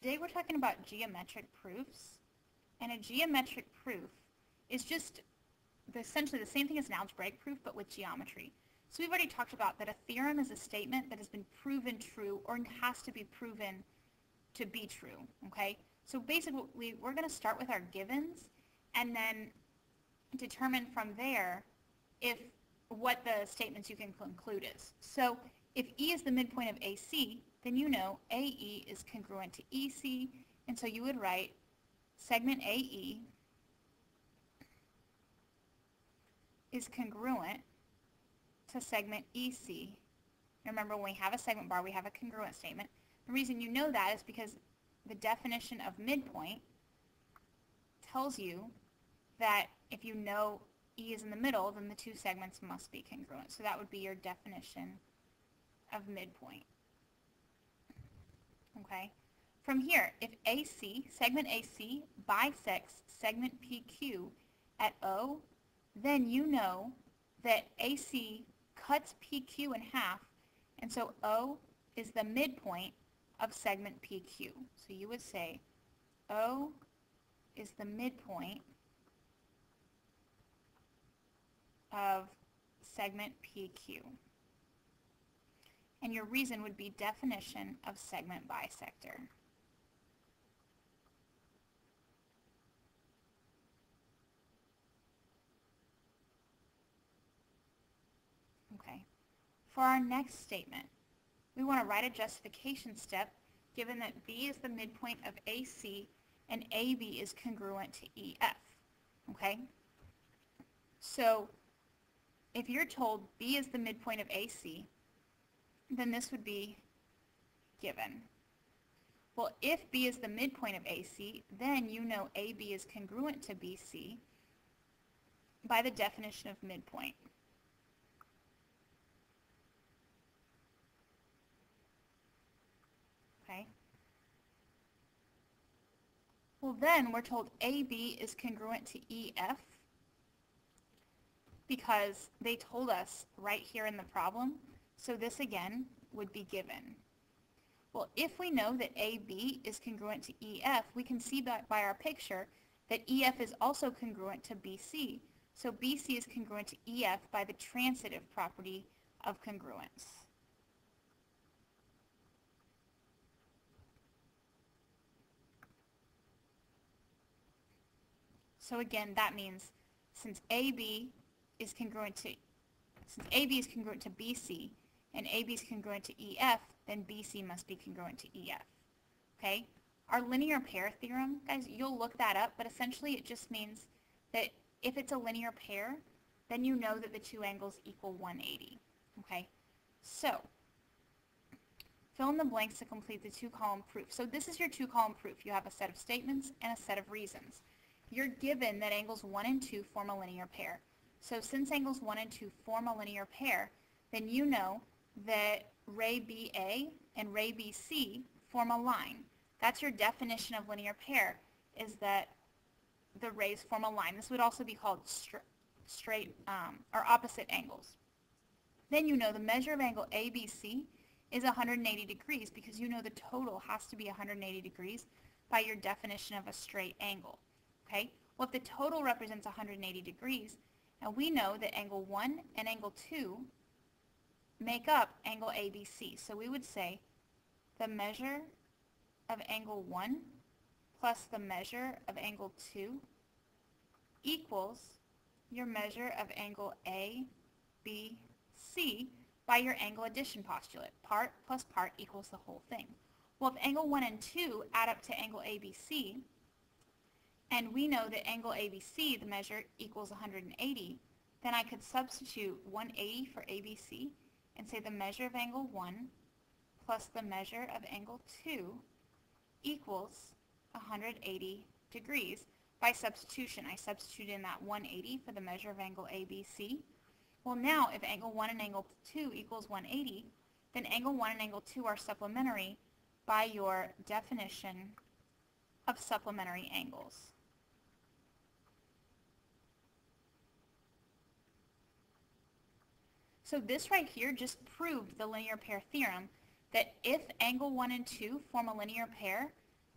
Today we're talking about geometric proofs, and a geometric proof is just essentially the same thing as an algebraic proof but with geometry. So we've already talked about that a theorem is a statement that has been proven true or has to be proven to be true, okay? So basically we're going to start with our givens and then determine from there if what the statements you can conclude is. So if E is the midpoint of AC, then you know AE is congruent to EC, and so you would write segment AE is congruent to segment EC. Remember, when we have a segment bar, we have a congruent statement. The reason you know that is because the definition of midpoint tells you that if you know E is in the middle, then the two segments must be congruent. So that would be your definition of midpoint. Okay? From here, if AC, segment AC, bisects segment PQ at O, then you know that AC cuts PQ in half, and so O is the midpoint of segment PQ. So you would say O is the midpoint of segment PQ. And your reason would be definition of segment bisector. Okay. For our next statement, we want to write a justification step given that B is the midpoint of AC and AB is congruent to EF. Okay? So if you're told B is the midpoint of AC, then this would be given. Well, if B is the midpoint of AC, then you know AB is congruent to BC by the definition of midpoint. Okay? Well, then we're told AB is congruent to EF because they told us right here in the problem. So this again would be given. Well, if we know that AB is congruent to EF, we can see that by our picture that EF is also congruent to BC. So BC is congruent to EF by the transitive property of congruence. So again, that means since AB is congruent to BC and AB is congruent to EF, then BC must be congruent to EF. Okay? Our linear pair theorem, guys, you'll look that up, but essentially it just means that if it's a linear pair, then you know that the two angles equal 180. Okay? So, fill in the blanks to complete the two-column proof. So this is your two-column proof. You have a set of statements and a set of reasons. You're given that angles 1 and 2 form a linear pair. So since angles 1 and 2 form a linear pair, then you know that ray BA and ray BC form a line. That's your definition of linear pair, is that the rays form a line. This would also be called straight or opposite angles. Then you know the measure of angle ABC is 180 degrees because you know the total has to be 180 degrees by your definition of a straight angle. Okay? Well, if the total represents 180 degrees, and we know that angle 1 and angle 2 make up angle ABC. So we would say the measure of angle 1 plus the measure of angle 2 equals your measure of angle ABC by your angle addition postulate. Part plus part equals the whole thing. Well, if angle 1 and 2 add up to angle ABC, and we know that angle ABC, the measure, equals 180, then I could substitute 180 for ABC and say the measure of angle 1 plus the measure of angle 2 equals 180 degrees by substitution. I substitute in that 180 for the measure of angle ABC. Well, now if angle 1 and angle 2 equals 180, then angle 1 and angle 2 are supplementary by your definition of supplementary angles. So this right here just proved the linear pair theorem that if angle 1 and 2 form a linear pair,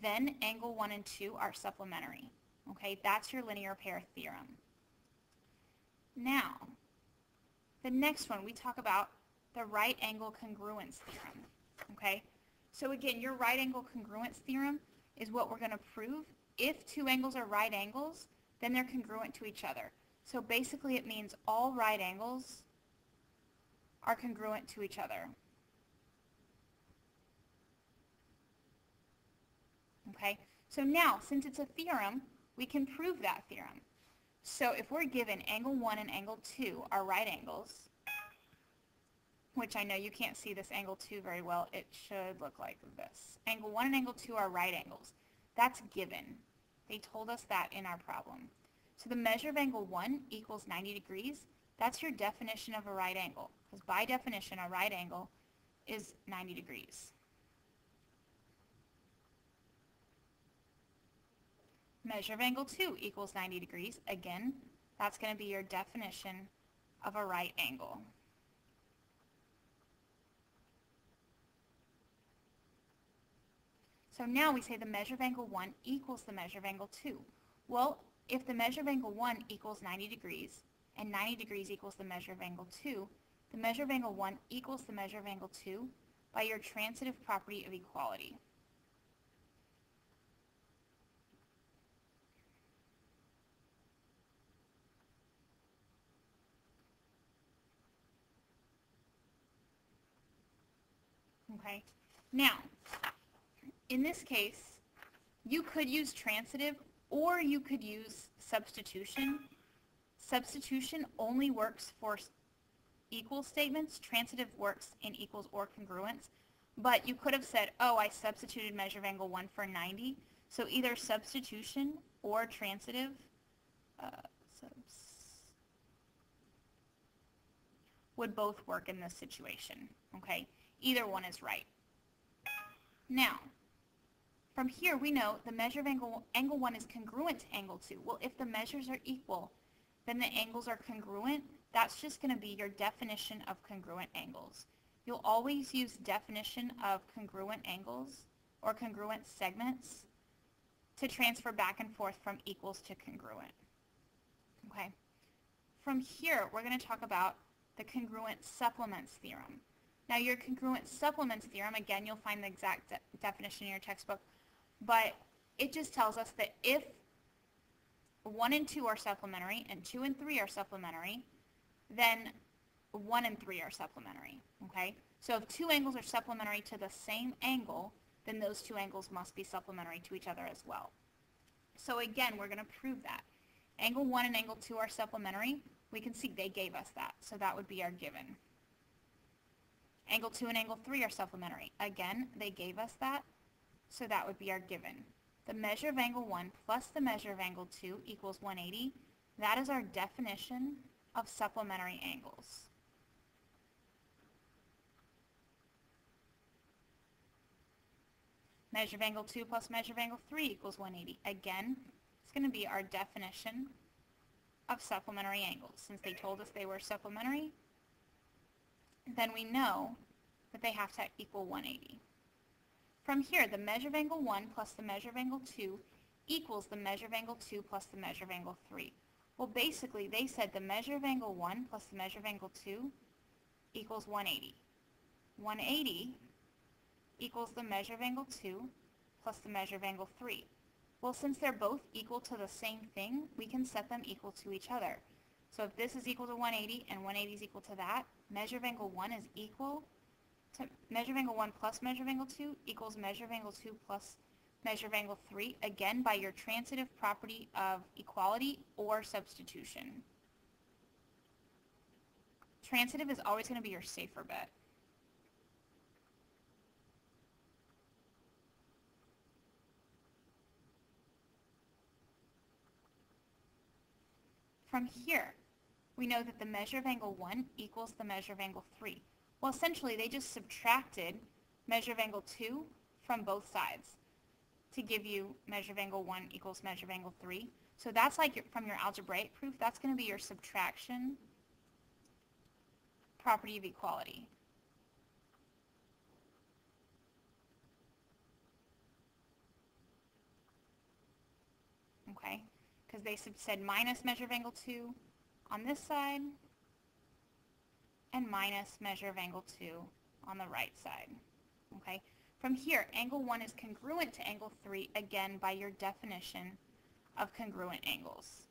then angle 1 and 2 are supplementary. Okay, that's your linear pair theorem. Now, the next one, we talk about the right angle congruence theorem. Okay, so again, your right angle congruence theorem is what we're going to prove. If two angles are right angles, then they're congruent to each other. So basically it means all right angles are congruent to each other. Okay, so now since it's a theorem, we can prove that theorem. So if we're given angle 1 and angle 2 are right angles, which I know you can't see this angle 2 very well, it should look like this. Angle 1 and angle 2 are right angles. That's given. They told us that in our problem. So the measure of angle 1 equals 90 degrees. That's your definition of a right angle, because by definition a right angle is 90 degrees. Measure of angle 2 equals 90 degrees. Again, that's going to be your definition of a right angle. So now we say the measure of angle 1 equals the measure of angle 2. Well, if the measure of angle 1 equals 90 degrees, and 90 degrees equals the measure of angle 2, the measure of angle 1 equals the measure of angle 2 by your transitive property of equality. Okay, now, in this case, you could use transitive or you could use substitution. Substitution only works for equal statements. Transitive works in equals or congruence. But you could have said, oh, I substituted measure of angle 1 for 90. So either substitution or transitive would both work in this situation. Okay, either one is right. Now, from here we know the measure of angle 1 is congruent to angle 2. Well, if the measures are equal, then the angles are congruent. That's just going to be your definition of congruent angles. You'll always use definition of congruent angles or congruent segments to transfer back and forth from equals to congruent. Okay. From here, we're going to talk about the congruent supplements theorem. Now, your congruent supplements theorem, again, you'll find the exact definition in your textbook, but it just tells us that if 1 and 2 are supplementary and 2 and 3 are supplementary, then 1 and 3 are supplementary, okay? So if two angles are supplementary to the same angle, then those two angles must be supplementary to each other as well. So again, we're going to prove that. Angle 1 and angle 2 are supplementary. We can see they gave us that, so that would be our given. Angle 2 and angle 3 are supplementary. Again, they gave us that, so that would be our given. The measure of angle 1 plus the measure of angle 2 equals 180. That is our definition of supplementary angles. Measure of angle 2 plus measure of angle 3 equals 180. Again, it's going to be our definition of supplementary angles. Since they told us they were supplementary, then we know that they have to equal 180. From here, the measure of angle 1 plus the measure of angle 2 equals the measure of angle 2 plus the measure of angle 3. Well, basically, they said the measure of angle 1 plus the measure of angle 2 equals 180. 180 equals the measure of angle 2 plus the measure of angle 3. Well, since they're both equal to the same thing, we can set them equal to each other. So if this is equal to 180 and 180 is equal to that, measure of angle 1 is equal to measure of angle 1 plus measure of angle 2 equals measure of angle 2 plus measure of angle 3, again by your transitive property of equality or substitution. Transitive is always going to be your safer bet. From here, we know that the measure of angle 1 equals the measure of angle 3. Well, essentially, they just subtracted measure of angle 2 from both sides to give you measure of angle 1 equals measure of angle 3. So that's like from your algebraic proof, that's going to be your subtraction property of equality. okay? Because they said minus measure of angle 2 on this side and minus measure of angle 2 on the right side, okay? From here, angle 1 is congruent to angle 3, again, by your definition of congruent angles.